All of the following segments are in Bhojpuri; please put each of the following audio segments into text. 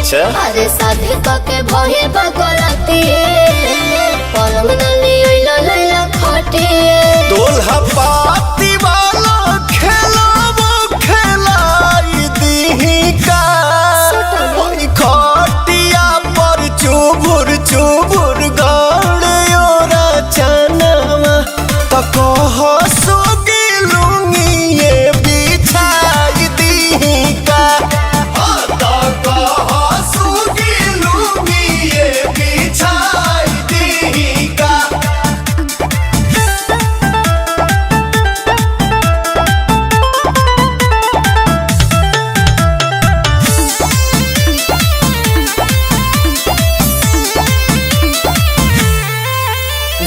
अच्छा अरे शादी के भइल बा गलती पलंग नली ओइला लैला खटे दोल्हा पाती वाला खेला वो खेलाई दी का ओई खटिया पर चुबुर चुबुर गाड़े ओरा चनावा त कह सोगी लूंगी ये बिछाई दी का त कह सोगी लूंगी ये बिछाई दी का।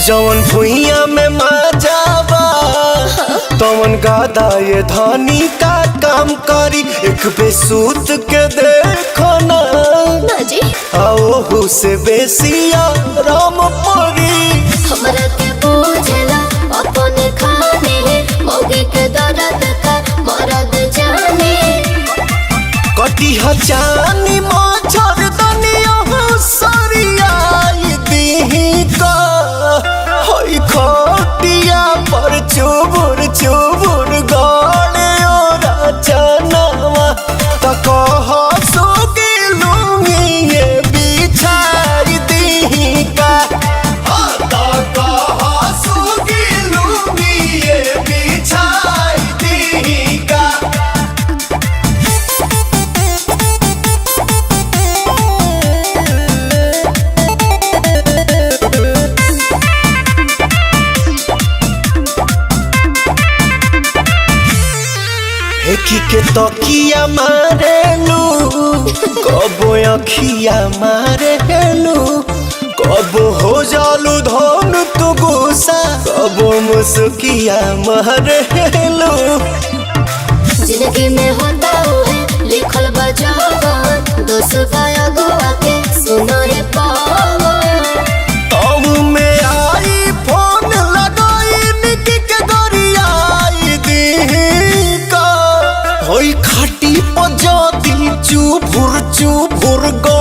जवन भुइया में मजाबा तवन गादा ये धानी का काम करी एक बेसूत के देखो ना जी आओ से बेसिया राम परी हमरा के बुझला अपने खाने मौगे के दर्द का मरद जाने कटी हजानी मच्छर दनिया सरियाई दी का होई खटिया पर चुबुर चुबुर गाड़े ओरा चनावा त कह सोगी लूंगी ये बिछाई दी का त कह सोगी लूंगी ये बिछाई दी का। एकी के तकिया मारेलू कबो अखिया मारेलू कबो हो जालू धन तू गुस्सा कबो मुस्किया मारेलू जिंदगी में होता है लिखल बजावन दोस्त गाया गोवा के सुनो रे पावन तब में आई फोन लगाई निकी के गरियाई दी का होई खाटी पजाती चुभुर चुभुर गो